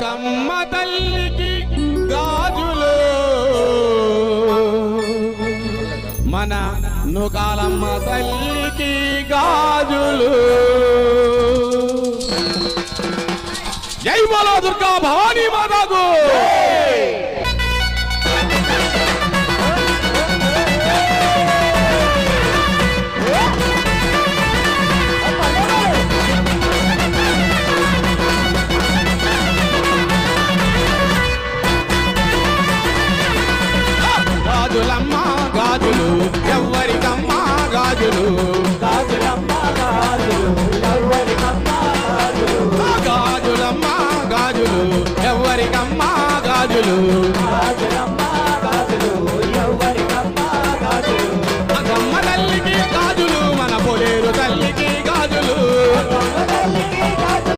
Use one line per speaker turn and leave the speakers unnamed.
నూకాలమ్మ తల్లికి గాజులు మన నూకాలమ్మ తల్లికి గాజులు జై బోలో దుర్గా భవానీ మాతాకు గాజులమ్మ గాజులు ఎవ్వరికమ్మ గాజులు
గాజులమ్మ గాజులు ఎవ్వరికమ్మ గాజులు
గాజులమ్మ గాజులు ఎవ్వరికమ్మ గాజులు